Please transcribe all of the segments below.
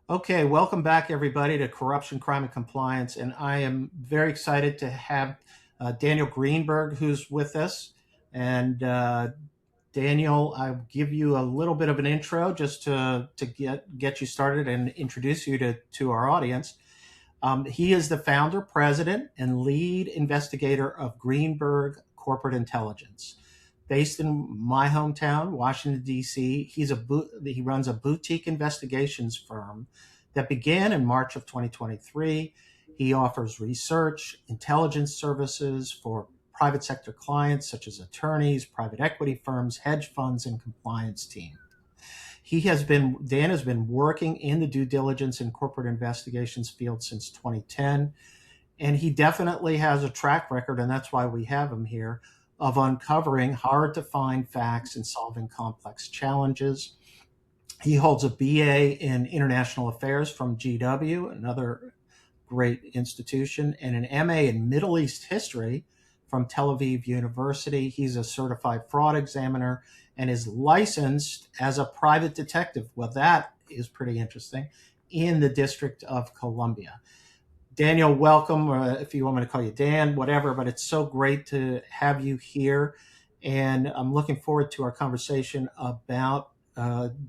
Okay, welcome back, everybody, to Corruption, Crime, and Compliance. And I am very excited to have Daniel Greenberg, who's with us. And Daniel, I'll give you a little bit of an intro just to get you started and introduce you to our audience. He is the founder, president, and lead investigator of Greenberg Corporate Intelligence. Based in my hometown, Washington, D.C., he runs a boutique investigations firm that began in March of 2023. He offers research, intelligence services for private sector clients such as attorneys, private equity firms, hedge funds, and compliance teams. Dan has been working in the due diligence and corporate investigations field since 2010, and he definitely has a track record, and that's why we have him here, of uncovering hard to find facts and solving complex challenges. He holds a BA in International Affairs from GW, another great institution, and an MA in Middle East History from Tel Aviv University. He's a certified fraud examiner and is licensed as a private detective. Well, that is pretty interesting, in the District of Columbia. Daniel, welcome, or if you want me to call you Dan, whatever, but it's so great to have you here. And I'm looking forward to our conversation about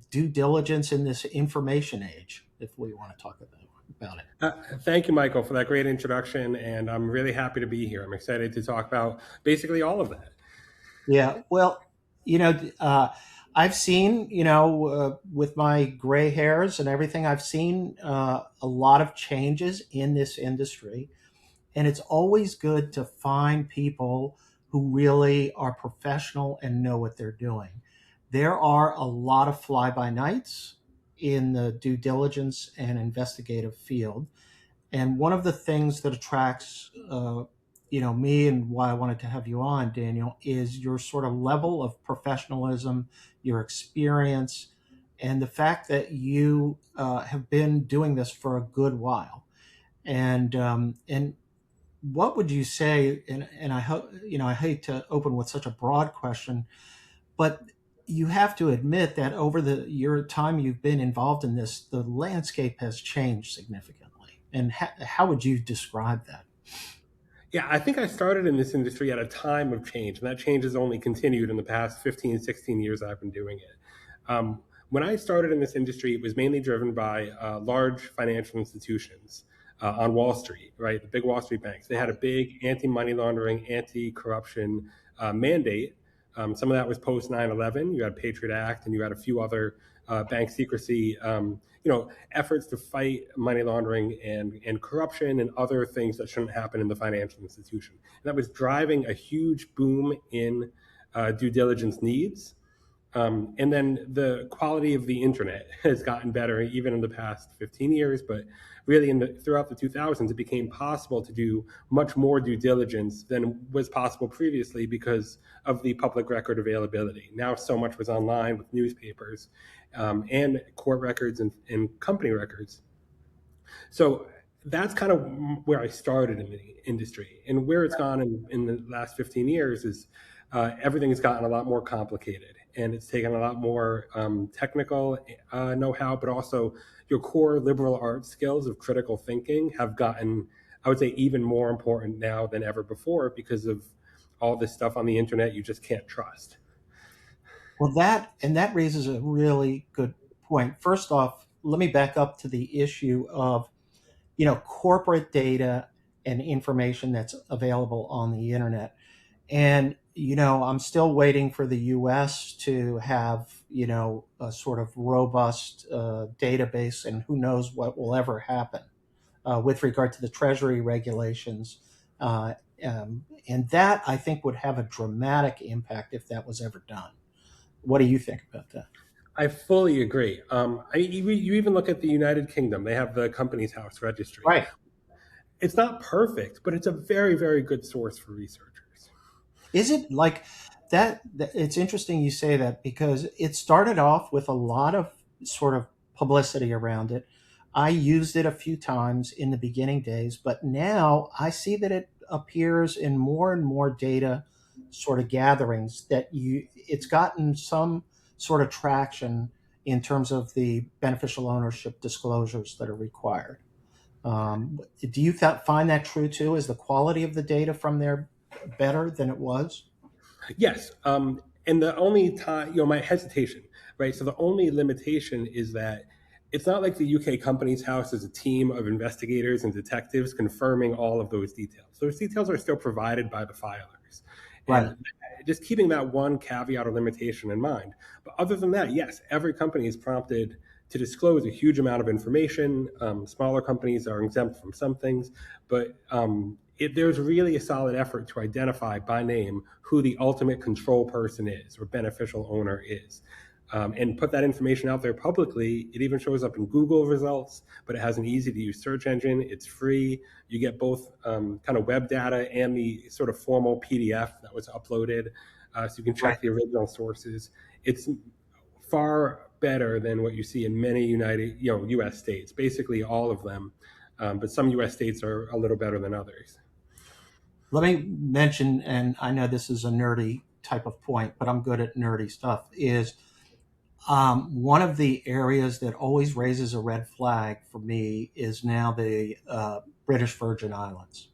due diligence in this information age, if we want to talk about it. Thank you, Michael, for that great introduction, and I'm really happy to be here. I'm excited to talk about basically all of that. Yeah, well, I've seen, with my gray hairs and everything, I've seen a lot of changes in this industry. And it's always good to find people who really are professional and know what they're doing. There are a lot of fly by nights in the due diligence and investigative field. And one of the things that attracts, me, and why I wanted to have you on, Daniel, is your sort of level of professionalism, your experience, and the fact that you have been doing this for a good while. And what would you say? And I hope, I hate to open with such a broad question, but you have to admit that over your time you've been involved in this, the landscape has changed significantly. And how would you describe that? Yeah, I think I started in this industry at a time of change, and that change has only continued in the past 15, 16 years I've been doing it. When I started in this industry, it was mainly driven by large financial institutions on Wall Street, right? The big Wall Street banks. They had a big anti-money laundering, anti-corruption mandate. Some of that was post 9/11. You had Patriot Act, and you had a few other bank secrecy, efforts to fight money laundering and corruption and other things that shouldn't happen in the financial institution. And that was driving a huge boom in due diligence needs. And then the quality of the internet has gotten better even in the past 15 years, but really throughout the 2000s, it became possible to do much more due diligence than was possible previously because of the public record availability. Now so much was online with newspapers and court records and company records. So that's kind of where I started in the industry. And where it's gone in the last 15 years is everything has gotten a lot more complicated, and it's taken a lot more technical know-how, but also your core liberal arts skills of critical thinking have gotten, I would say, even more important now than ever before because of all this stuff on the internet you just can't trust. Well, that raises a really good point. First off, let me back up to the issue of, corporate data and information that's available on the internet. And, I'm still waiting for the US to have, a sort of robust database, and who knows what will ever happen with regard to the Treasury regulations. And that, I think, would have a dramatic impact if that was ever done. What do you think about that? I fully agree. You even look at the United Kingdom, they have the Companies House registry. Right. It's not perfect, but it's a very, very good source for researchers. Is it like that? It's interesting you say that, because it started off with a lot of sort of publicity around it. I used it a few times in the beginning days, but now I see that it appears in more and more data sort of gatherings, that it's gotten some sort of traction in terms of the beneficial ownership disclosures that are required. Do you find that true too? Is the quality of the data from there better than it was? Yes. And the only time, my hesitation, right? So the only limitation is that it's not like the UK Companies House is a team of investigators and detectives confirming all of those details. Those details are still provided by the filers. Right. And just keeping that one caveat or limitation in mind. But other than that, yes, every company is prompted to disclose a huge amount of information. Smaller companies are exempt from some things, but there's really a solid effort to identify by name who the ultimate control person is or beneficial owner is. And put that information out there publicly. It even shows up in Google results, but it has an easy to use search engine. It's free. You get both kind of web data and the sort of formal PDF that was uploaded, so you can Right. check the original sources. It's far better than what you see in many U.S. states, basically all of them. But some U.S. states are a little better than others. Let me mention, and I know this is a nerdy type of point, but I'm good at nerdy stuff, is one of the areas that always raises a red flag for me is now the British Virgin Islands.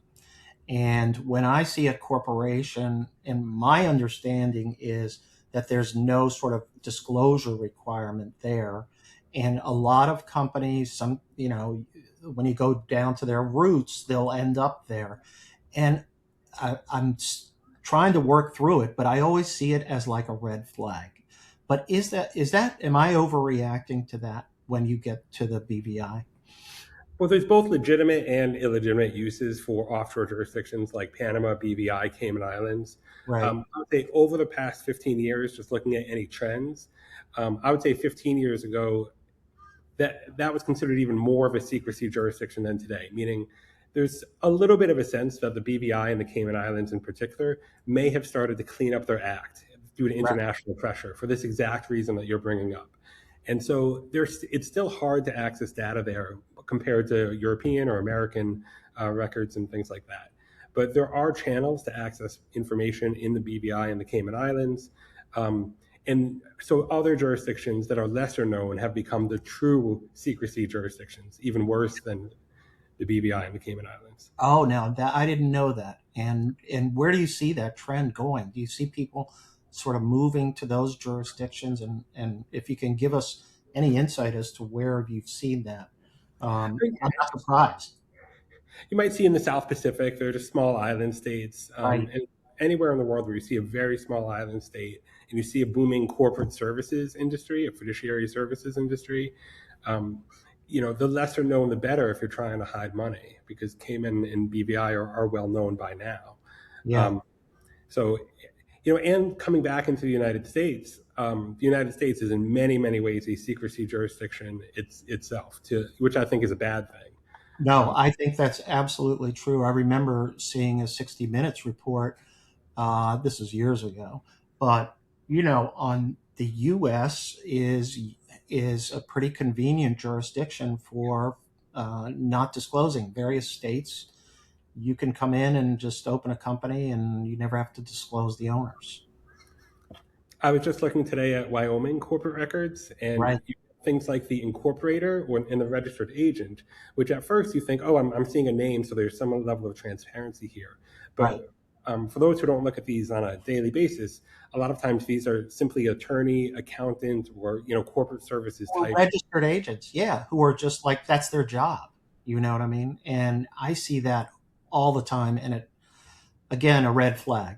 And when I see a corporation, and my understanding is that there's no sort of disclosure requirement there. And a lot of companies, when you go down to their roots, they'll end up there. And I'm trying to work through it, but I always see it as like a red flag. But am I overreacting to that when you get to the BVI? Well, there's both legitimate and illegitimate uses for offshore jurisdictions like Panama, BVI, Cayman Islands. Right. I would say over the past 15 years, just looking at any trends, I would say 15 years ago, that was considered even more of a secrecy jurisdiction than today, meaning there's a little bit of a sense that the BVI and the Cayman Islands in particular may have started to clean up their act due to Right. international pressure for this exact reason that you're bringing up. And so it's still hard to access data there compared to European or American records and things like that. But there are channels to access information in the BVI and the Cayman Islands. And so other jurisdictions that are lesser known have become the true secrecy jurisdictions, even worse than the BVI and the Cayman Islands. Oh, now that I didn't know that. And where do you see that trend going? Do you see people sort of moving to those jurisdictions? And if you can give us any insight as to where you've seen that, I'm not surprised. You might see in the South Pacific, they're just small island states. Right. And anywhere in the world where you see a very small island state and you see a booming corporate services industry, a fiduciary services industry, um, the lesser known, the better if you're trying to hide money because Cayman and BVI are well known by now. Yeah. Um, so, and coming back into the United States is in many, many ways a secrecy jurisdiction itself, which I think is a bad thing. No, Um, I think that's absolutely true. I remember seeing a 60 Minutes report. This was years ago, but on the U.S. is a pretty convenient jurisdiction for not disclosing. Various states, you can come in and just open a company, and you never have to disclose the owners. I was just looking today at Wyoming corporate records, and Right. things like the incorporator and the registered agent, which at first you think, oh, I'm seeing a name, so there's some level of transparency here. Right. But for those who don't look at these on a daily basis, a lot of times these are simply attorney, accountant, or corporate services Or type. registered agents, yeah, who are just like that's their job. You know what I mean? And I see that all the time, and it again a red flag.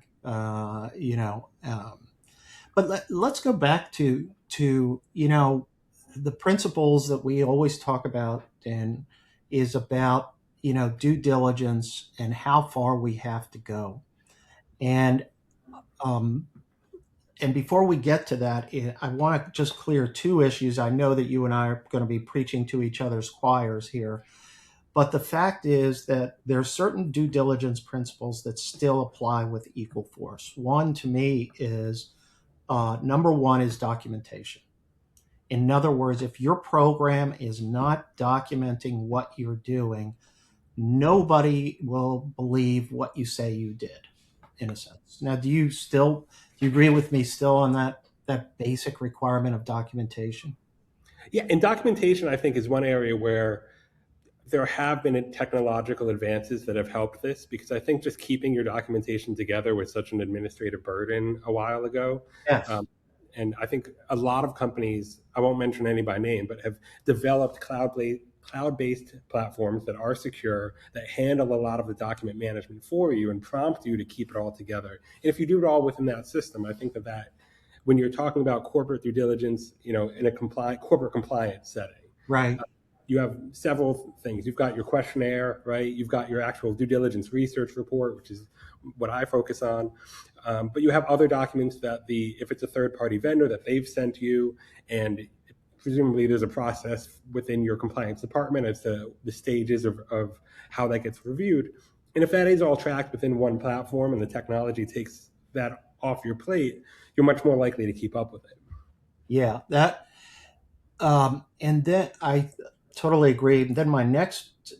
But let's go back to the principles that we always talk about, and is about due diligence and how far we have to go. And um, and before we get to that, I want to just clear two issues. I know that you and I are going to be preaching to each other's choirs here, but the fact is that there are certain due diligence principles that still apply with equal force. One to me is number one is documentation. In other words, if your program is not documenting what you're doing, nobody will believe what you say you did, in a sense. Now, do you agree with me still on that basic requirement of documentation? Yeah, and documentation, I think, is one area where there have been technological advances that have helped this, because I think just keeping your documentation together was such an administrative burden a while ago. Yes. Um, and I think a lot of companies, I won't mention any by name, but have developed cloud-based platforms that are secure, that handle a lot of the document management for you and prompt you to keep it all together. And if you do it all within that system, I think that when you're talking about corporate due diligence, in a corporate compliance setting, Right. you have several things. You've got your questionnaire, right? You've got your actual due diligence research report, which is what I focus on. But you have other documents that if it's a third party vendor that they've sent you, and presumably there's a process within your compliance department as to the stages of how that gets reviewed. And if that is all tracked within one platform and the technology takes that off your plate, you're much more likely to keep up with it. Yeah. And then I totally agree. And then my next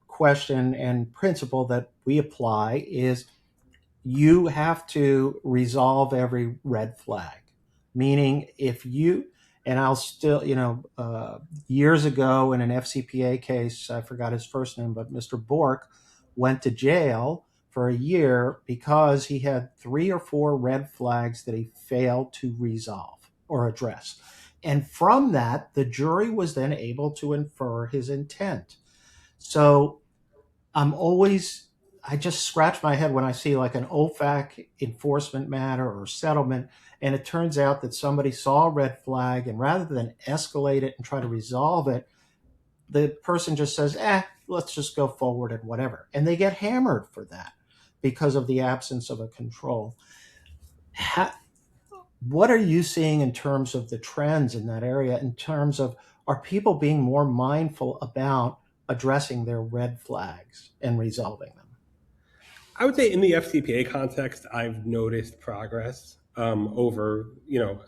question and principle that we apply is you have to resolve every red flag. Meaning, if you, and I'll still, years ago in an FCPA case, I forgot his first name, but Mr. Bork went to jail for a year because he had 3 or 4 red flags that he failed to resolve or address. And from that, the jury was then able to infer his intent. So I'm always, I just scratch my head when I see like an OFAC enforcement matter or settlement, and it turns out that somebody saw a red flag, and rather than escalate it and try to resolve it, the person just says, let's just go forward and whatever. And they get hammered for that because of the absence of a control. What are you seeing in terms of the trends in that area, in terms of are people being more mindful about addressing their red flags and resolving them? I would say in the FCPA context, I've noticed progress over,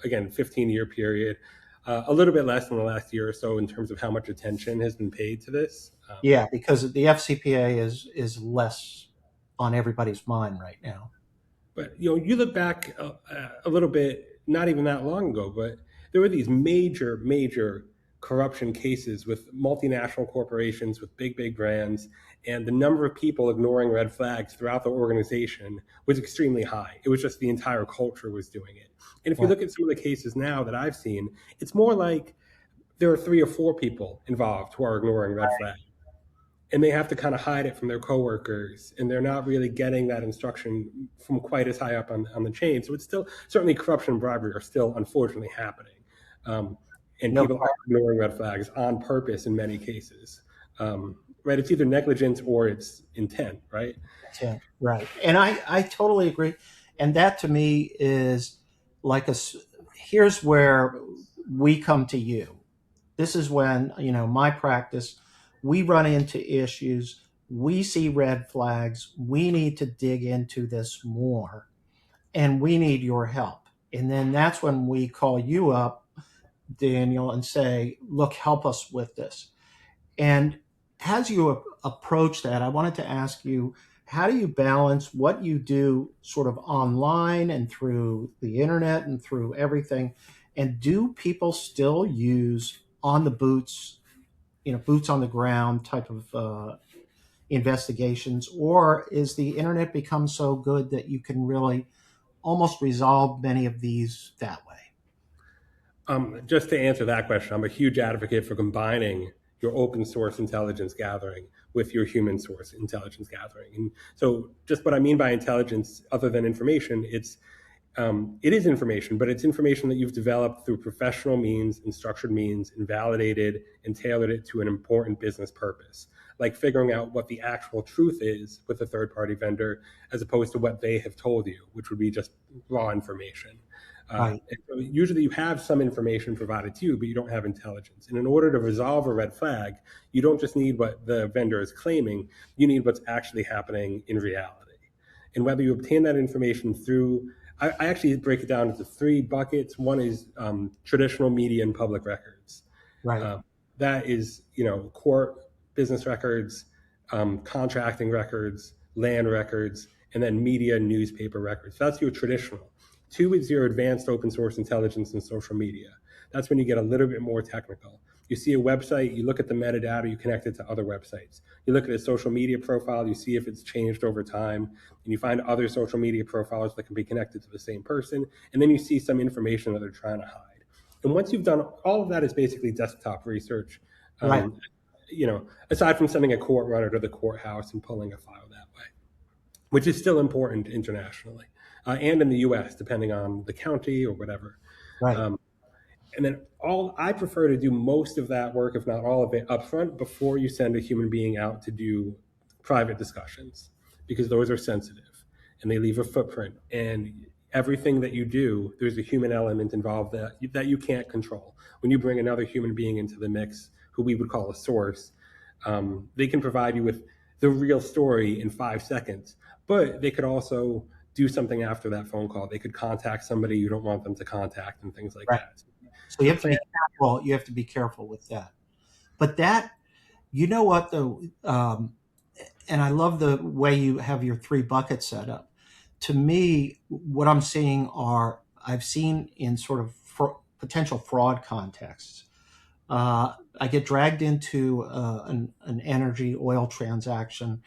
again, 15-year period, a little bit less in the last year or so in terms of how much attention has been paid to this. Yeah, because the FCPA is less on everybody's mind right now. But you look back a little bit, not even that long ago, but there were these major, major corruption cases with multinational corporations, with big, big brands, and the number of people ignoring red flags throughout the organization was extremely high. It was just the entire culture was doing it. And if you Yeah, look at some of the cases now that I've seen, it's more like there are 3 or 4 people involved who are ignoring red flags, and they have to kind of hide it from their coworkers, and they're not really getting that instruction from quite as high up on the chain. So it's still, certainly corruption and bribery are still unfortunately happening, and no people are ignoring red flags on purpose in many cases. Right, it's either negligence or it's intent, right? content. Right. And I totally agree. And that to me is like here's where we come to you. This is when, my practice, we run into issues, we see red flags, we need to dig into this more, and we need your help. And then that's when we call you up, Daniel, and say, look, help us with this. And as you approach that, I wanted to ask you, how do you balance what you do sort of online and through the internet and through everything? And do people still use on the boots, boots on the ground type of investigations? Or is the internet become so good that you can really almost resolve many of these that way? Just to answer that question, I'm a huge advocate for combining your open source intelligence gathering with your human source intelligence gathering. And so, just what I mean by intelligence, other than information, it is information, but it's information that you've developed through professional means and structured means and validated and tailored it to an important business purpose, like figuring out what the actual truth is with a third party vendor as opposed to what they have told you, which would be just raw information. Right. And so usually you have some information provided to you, but you don't have intelligence. And in order to resolve a red flag, you don't just need what the vendor is claiming, you need what's actually happening in reality. And whether you obtain that information through, I actually break it down into 3 buckets. One is traditional media and public records. Right. Uh, that is, court business records, contracting records, land records, and then media and newspaper records. That's your traditional. 2 is your advanced open source intelligence and social media. That's when you get a little bit more technical. You see a website, you look at the metadata, you connect it to other websites. You look at a social media profile, you see if it's changed over time, and you find other social media profiles that can be connected to the same person, and then you see some information that they're trying to hide. And once you've done all of that, is basically desktop research. Right. Aside from sending a court runner to the courthouse and pulling a file that way, which is still important internationally and in the U.S., depending on the county or whatever. Right. Um, and then I prefer to do most of that work, if not all of it, upfront before you send a human being out to do private discussions, because those are sensitive and they leave a footprint. And everything that you do, there's a human element involved that you can't control. When you bring another human being into the mix, who we would call a source, they can provide you with the real story in 5 seconds, but they could also do something after that phone call. They could contact somebody you don't want them to contact and things like Right. that. So you The have to plan. be careful. You have to be careful with that. But that, you know what, though, and I love the way you have your three buckets set up. To me, what I'm seeing are, I've seen in sort of potential fraud contexts. I get dragged into an energy oil transaction,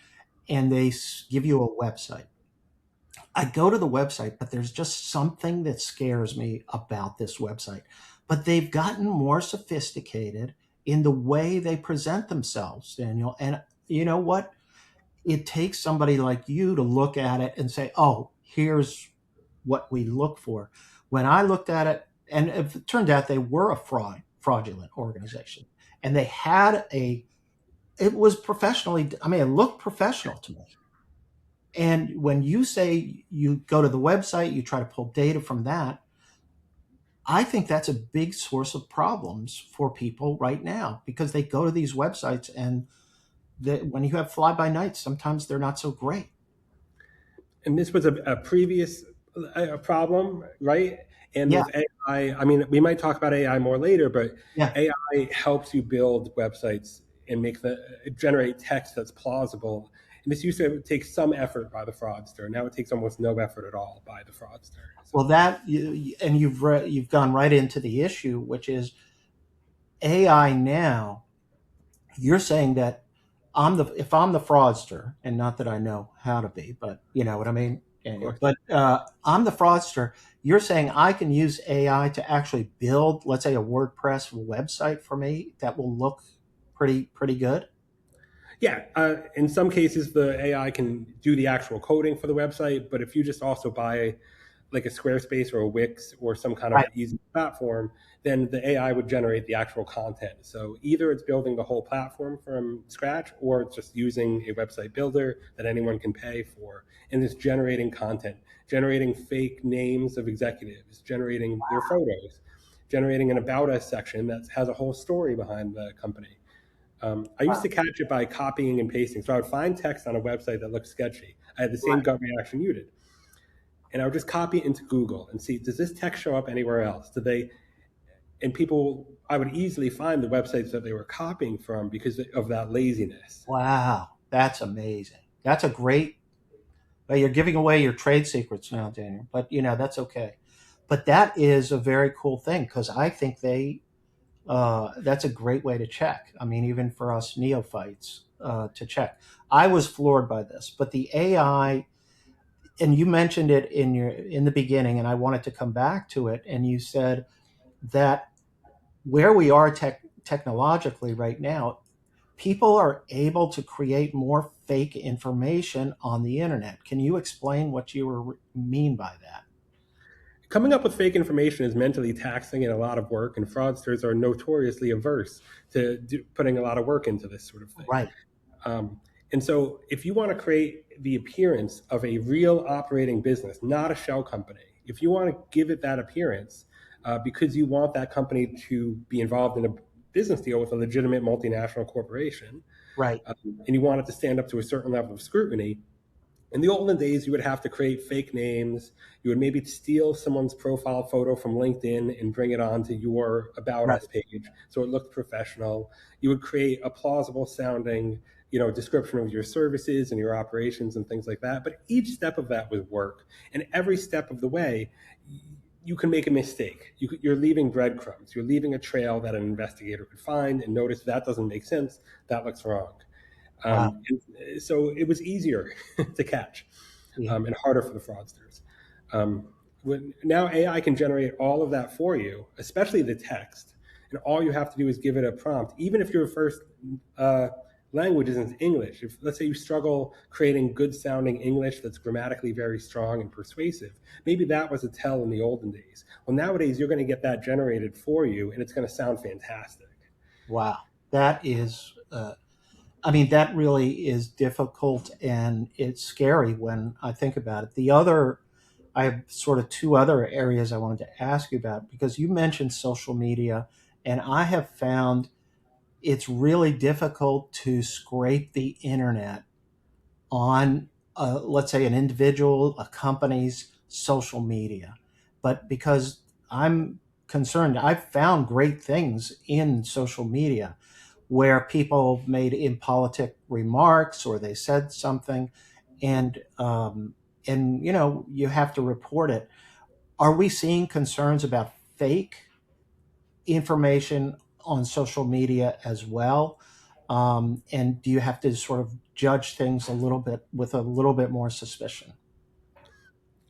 and they give you a website. I go to the website, but there's just something that scares me about this website. But they've gotten more sophisticated in the way they present themselves, Daniel. And you know what? It takes somebody like you to look at it and say, oh, here's what we look for. When I looked at it, and it turned out they were a fraudulent organization, and they had it was professionally, I mean, it looked professional to me. And when you say you go to the website, you try to pull data from that, I think that's a big source of problems for people right now, because they go to these websites, and when you have fly by nights, sometimes they're not so great. And this was a previous problem, right? And Yeah, with AI, I mean, we might talk about AI more later, but yeah. AI helps you build websites and generate text that's plausible. And this used to take some effort by the fraudster. Now it takes almost no effort at all by the fraudster. So, Well, and you've gone right into the issue, which is AI now. You're saying that if I'm the fraudster, and not that I know how to be, but you know what I mean, of Daniel. course. But I'm the fraudster. You're saying I can use AI to actually build, let's say, a WordPress website for me that will look pretty good. Yeah, in some cases, the AI can do the actual coding for the website, but if you just also buy like a Squarespace or a Wix or some kind of Right. easy platform, then the AI would generate the actual content. So either it's building the whole platform from scratch, or it's just using a website builder that anyone can pay for, and it's generating content, generating fake names of executives, generating their photos, generating an about us section that has a whole story behind the company. I used to catch it by copying and pasting. So I would find text on a website that looked sketchy. I had the same gut reaction you did. And I would just copy it into Google and see, does this text show up anywhere else? And people, I would easily find the websites that they were copying from because of that laziness. Wow, that's amazing. That's a great. Well, you're giving away your trade secrets now, Daniel. But that's okay. But that is a very cool thing, because I think that's a great way to check. I mean, even for us neophytes to check. I was floored by this, but the AI, and you mentioned it in the beginning, and I wanted to come back to it. And you said that where we are technologically right now, people are able to create more fake information on the internet. Can you explain what you mean by that? Coming up with fake information is mentally taxing and a lot of work, and fraudsters are notoriously averse to putting a lot of work into this sort of thing. Right. Um, and so, if you want to create the appearance of a real operating business, not a shell company, if you want to give it that appearance, because you want that company to be involved in a business deal with a legitimate multinational corporation, Right. and you want it to stand up to a certain level of scrutiny, in the olden days, you would have to create fake names. You would maybe steal someone's profile photo from LinkedIn and bring it onto your About Right. Us page so it looked professional. You would create a plausible sounding, description of your services and your operations and things like that. But each step of that was work, and every step of the way, you can make a mistake. You're leaving breadcrumbs. You're leaving a trail that an investigator could find and notice that doesn't make sense. That looks wrong. Wow. So it was easier to catch Yeah. and harder for the fraudsters. Um, Now AI can generate all of that for you, especially the text, and all you have to do is give it a prompt. Even if your first uh, language isn't English, if let's say you struggle creating good sounding English that's grammatically very strong and persuasive, maybe that was a tell in the olden days. Well, nowadays you're going to get that generated for you, and it's going to sound fantastic. Wow. That is, I mean, that really is difficult and it's scary when I think about it. I have sort of two other areas I wanted to ask you about because you mentioned social media, and I have found it's really difficult to scrape the internet on, let's say, an individual, a company's social media. But because I'm concerned, I've found great things in social media where people made impolitic remarks or they said something, and you have to report it. Are we seeing concerns about fake information on social media as well? And do you have to sort of judge things a little bit with a little bit more suspicion?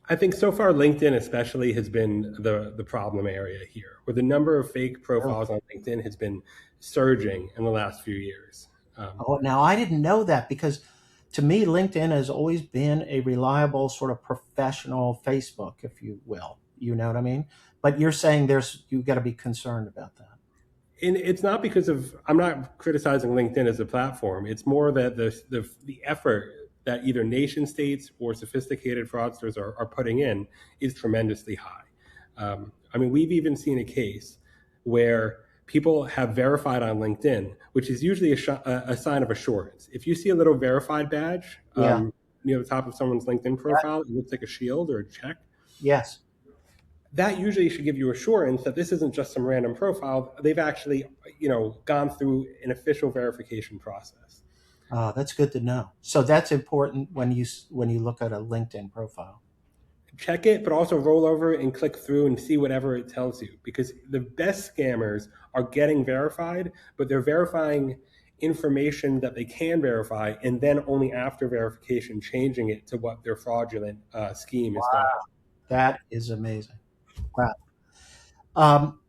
I think so far LinkedIn especially has been the problem area here, where the number of fake Really? profiles on LinkedIn has been surging in the last few years. Oh, now I didn't know that because to me, LinkedIn has always been a reliable sort of professional Facebook, if you will. You know what I mean? But you're saying you've got to be concerned about that. And it's not because of I'm not criticizing LinkedIn as a platform. It's more that the effort that either nation states or sophisticated fraudsters are putting in is tremendously high. I mean, we've even seen a case where people have verified on LinkedIn, which is usually a sign of assurance. If you see a little verified badge Yeah. near the top of someone's LinkedIn Right. profile, it looks like a shield or a check. Yes. That usually should give you assurance that this isn't just some random profile. They've actually, gone through an official verification process. That's good to know. So that's important when you look at a LinkedIn profile. Check it, but also roll over and click through and see whatever it tells you. Because the best scammers are getting verified, but they're verifying information that they can verify, and then only after verification changing it to what their fraudulent scheme is going to Wow, that is amazing. Wow. Um,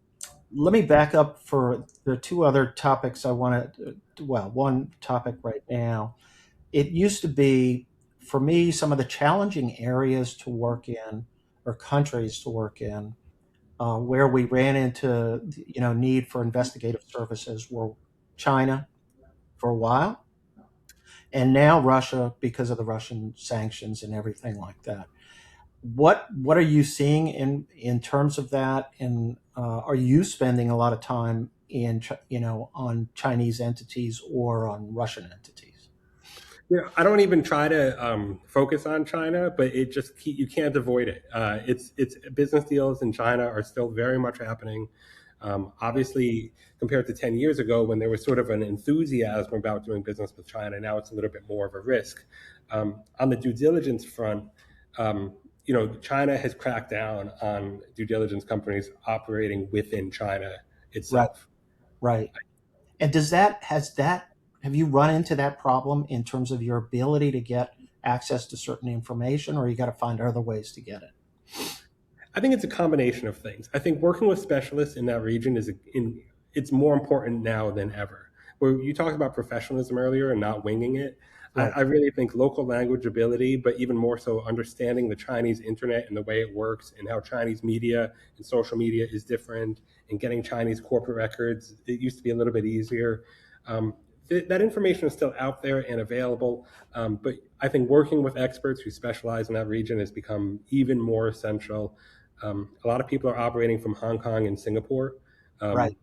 Let me back up for the two other topics I want to. Well, one topic right now. It used to be for me some of the challenging areas to work in or countries to work in where we ran into need for investigative services were China for a while, and now Russia because of the Russian sanctions and everything like that. What are you seeing in terms of that? And are you spending a lot of time on Chinese entities or on Russian entities? I don't even try to focus on China, but you can't avoid it. It's business deals in China are still very much happening. Obviously, compared to 10 years ago, when there was sort of an enthusiasm about doing business with China, now it's a little bit more of a risk. On the due diligence front, China has cracked down on due diligence companies operating within China Right, itself. right. And have you run into that problem in terms of your ability to get access to certain information, or you got to find other ways to get it? I think it's a combination of things. I think working with specialists in that region it's more important now than ever. Where you talked about professionalism earlier and not winging it, Right, I really think local language ability, but even more so understanding the Chinese internet and the way it works and how Chinese media and social media is different and getting Chinese corporate records. It used to be a little bit easier. Um, that information is still out there and available, but I think working with experts who specialize in that region has become even more essential. A lot of people are operating from Hong Kong and Singapore. right. Um,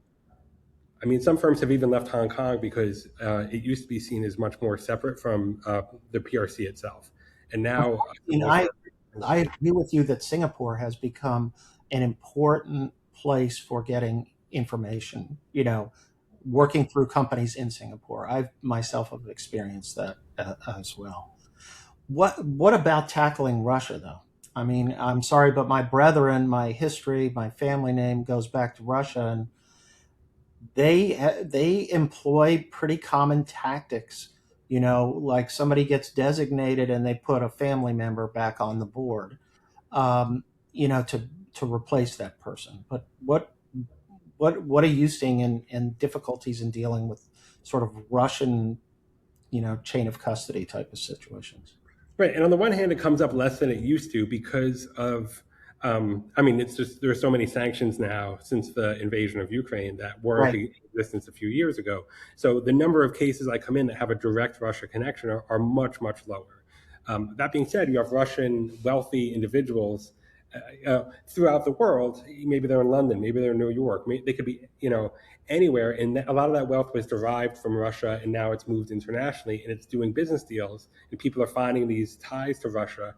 I mean, some firms have even left Hong Kong because it used to be seen as much more separate from the PRC itself. And now, I for the mean, most I part, I agree with you that Singapore has become an important place for getting information. Working through companies in Singapore, I myself have experienced that as well. What about tackling Russia though? I mean, I'm sorry, but my brethren, my history, my family name goes back to Russia, and they employ pretty common tactics. You know, like somebody gets designated and they put a family member back on the board, um, you know, to replace that person. But what are you seeing in difficulties in dealing with sort of Russian, you know, chain of custody type of situations? Right, and on the one hand, it comes up less than it used to because of, I mean, it's just there are so many sanctions now since the invasion of Ukraine that weren't Right, in existence a few years ago. So the number of cases I come in that have a direct Russia connection are much, much lower. That being said, you have Russian wealthy individuals throughout the world. Maybe they're in London, maybe they're in New York. They could be, anywhere. And a lot of that wealth was derived from Russia, and now it's moved internationally, and it's doing business deals. And people are finding these ties to Russia,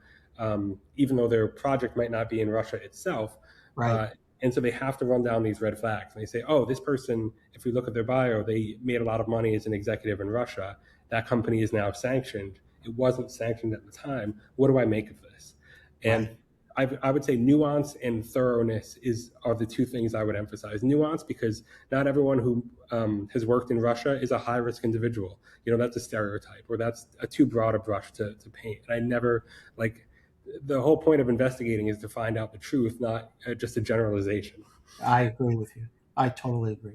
even though their project might not be in Russia itself. right, Uh, and so they have to run down these red flags. And they say, oh, this person, if we look at their bio, they made a lot of money as an executive in Russia. That company is now sanctioned. It wasn't sanctioned at the time. What do I make of this? right. And I would say nuance and thoroughness are the two things I would emphasize. Nuance, because not everyone who has worked in Russia is a high risk individual. That's a stereotype, or that's a too broad a brush to paint. And I never like the whole point of investigating is to find out the truth, not just a generalization. I agree with you. I totally agree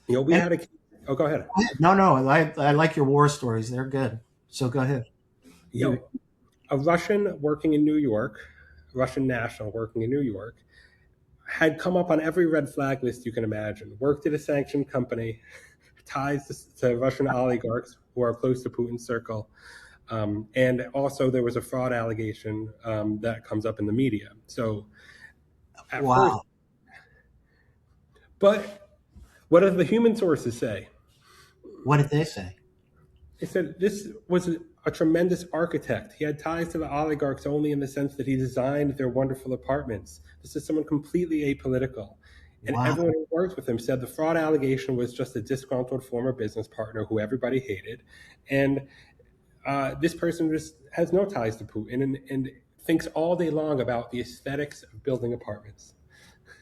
with We you. had a oh, go ahead. No, no, I like your war stories. They're good. So go ahead. You You know, a Russian working in New York, Russian national working in New York, had come up on every red flag list you can imagine. Worked at a sanctioned company, ties to Russian oligarchs who are close to Putin's circle. And also, there was a fraud allegation that comes up in the media. So, at first, wow. but what do the human sources say? What did they say? They said this was a tremendous architect. He had ties to the oligarchs only in the sense that he designed their wonderful apartments. This is someone completely apolitical. And Wow. everyone who worked with him said the fraud allegation was just a disgruntled former business partner who everybody hated. And this person just has no ties to Putin and thinks all day long about the aesthetics of building apartments.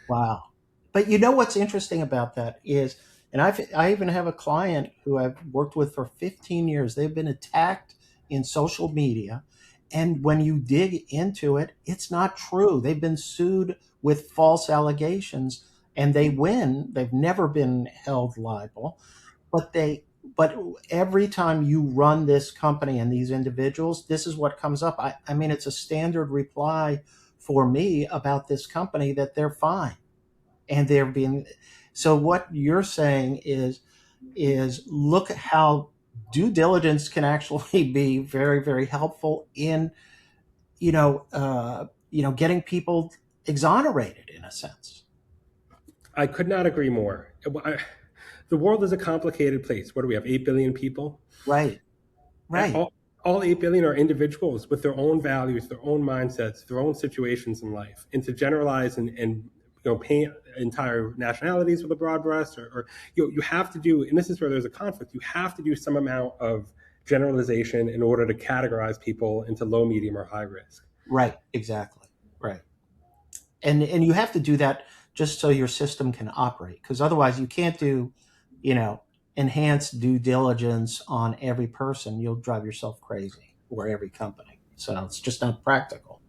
Wow. But you know what's interesting about that is, and I even have a client who I've worked with for 15 years. They've been attacked in social media. And when you dig into it, it's not true. They've been sued with false allegations and they win. They've never been held liable. But every time you run this company and these individuals, this is what comes up. I mean, it's a standard reply for me about this company that they're fine and they're being. So what you're saying is look at how due diligence can actually be very, very helpful in getting people exonerated in a sense. I could not agree more. The world is a complicated place. What do we have? 8 billion people? Right, And right, all 8 billion are individuals with their own values, their own mindsets, their own situations in life. And to generalize and paint entire nationalities with a broad brush, or you have to do, and this is where there's a conflict, you have to do some amount of generalization in order to categorize people into low, medium, or high risk. right, exactly, right. And you have to do that just so your system can operate because otherwise you can't do you know enhanced due diligence on every person. You'll drive yourself crazy, or every company, so it's just not practical.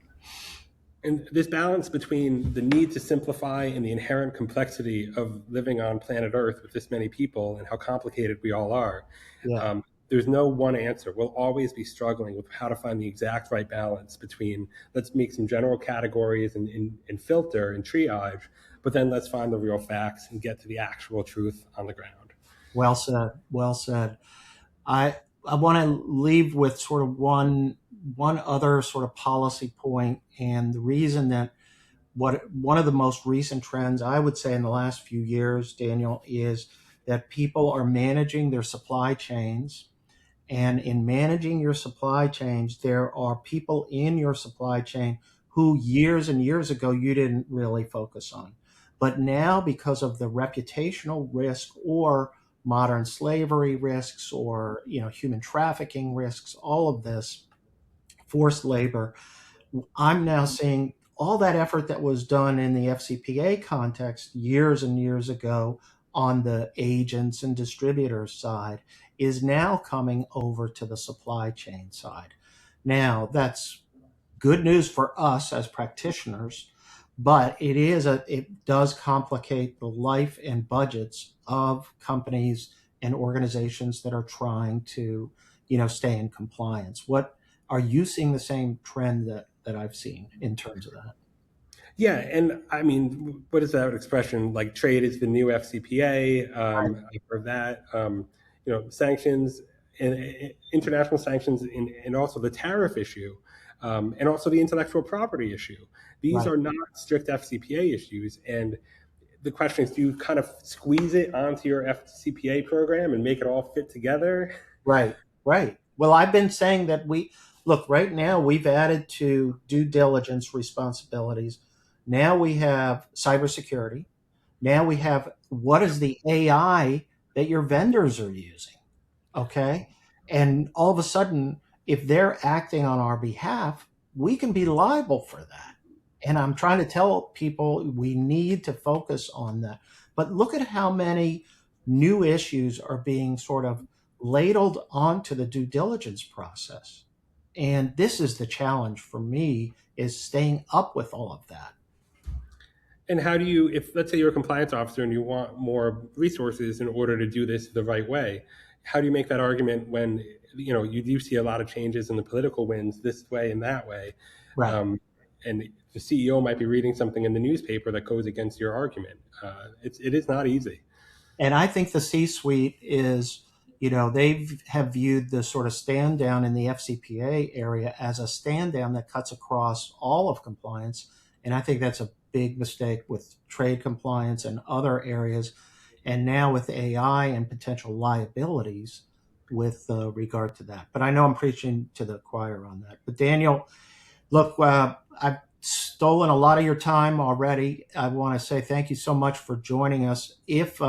And this balance between the need to simplify and the inherent complexity of living on planet Earth with this many people and how complicated we all are, Yeah. there's no one answer. We'll always be struggling with how to find the exact right balance between let's make some general categories and filter and triage, but then let's find the real facts and get to the actual truth on the ground. Well said, well said. I want to leave with sort of one other sort of policy point, and the reason that what one of the most recent trends I would say in the last few years, Daniel, is that people are managing their supply chains. And in managing your supply chains, there are people in your supply chain who years and years ago you didn't really focus on. But now, because of the reputational risk or modern slavery risks or human trafficking risks, all of this, forced labor, I'm now seeing all that effort that was done in the FCPA context years and years ago on the agents and distributors side is now coming over to the supply chain side. Now, that's good news for us as practitioners, but it does complicate the life and budgets of companies and organizations that are trying to, stay in compliance. What are you seeing the same trend that I've seen in terms of that? Yeah, and I mean, what is that expression? Like trade is the new FCPA. Right. I've heard that. Sanctions and international sanctions, and also the tariff issue, and also the intellectual property issue. These Right. are not strict FCPA issues, and the question is, do you kind of squeeze it onto your FCPA program and make it all fit together? Right, right. Well, I've been saying that look, right now we've added to due diligence responsibilities. Now we have cybersecurity. Now we have what is the AI that your vendors are using? Okay. And all of a sudden, if they're acting on our behalf, we can be liable for that. And I'm trying to tell people we need to focus on that. But look at how many new issues are being sort of ladled onto the due diligence process. And this is the challenge for me is staying up with all of that. And how do you, if let's say you're a compliance officer and you want more resources in order to do this the right way, how do you make that argument when you do see a lot of changes in the political winds this way and that way, Right. and the CEO might be reading something in the newspaper that goes against your argument? It is not easy. And I think the C-suite is, they have viewed the sort of stand down in the FCPA area as a stand down that cuts across all of compliance. And I think that's a big mistake with trade compliance and other areas. And now with AI and potential liabilities with regard to that. But I know I'm preaching to the choir on that. But Daniel, look, I've stolen a lot of your time already. I want to say thank you so much for joining us. If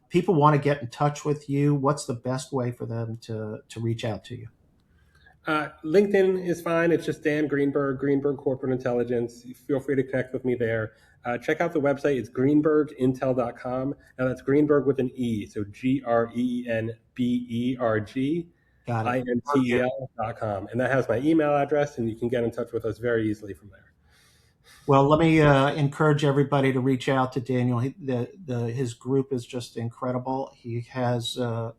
people want to get in touch with you, what's the best way for them to reach out to you? LinkedIn is fine. It's just Dan Greenberg, Greenberg Corporate Intelligence. Feel free to connect with me there. Check out the website. It's greenbergintel.com. Now that's Greenberg with an E. So Greenberg, Got it. Okay. Intel.com. And that has my email address, and you can get in touch with us very easily from there. Well, let me encourage everybody to reach out to Daniel. His group is just incredible. He has a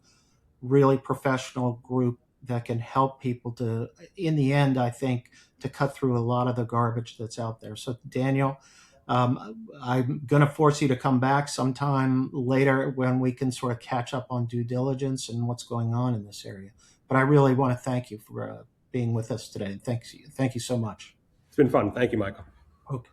really professional group that can help people to, in the end, I think, to cut through a lot of the garbage that's out there. So, Daniel, I'm going to force you to come back sometime later when we can sort of catch up on due diligence and what's going on in this area. But I really want to thank you for being with us today. Thank you so much. It's been fun. Thank you, Michael. Okay.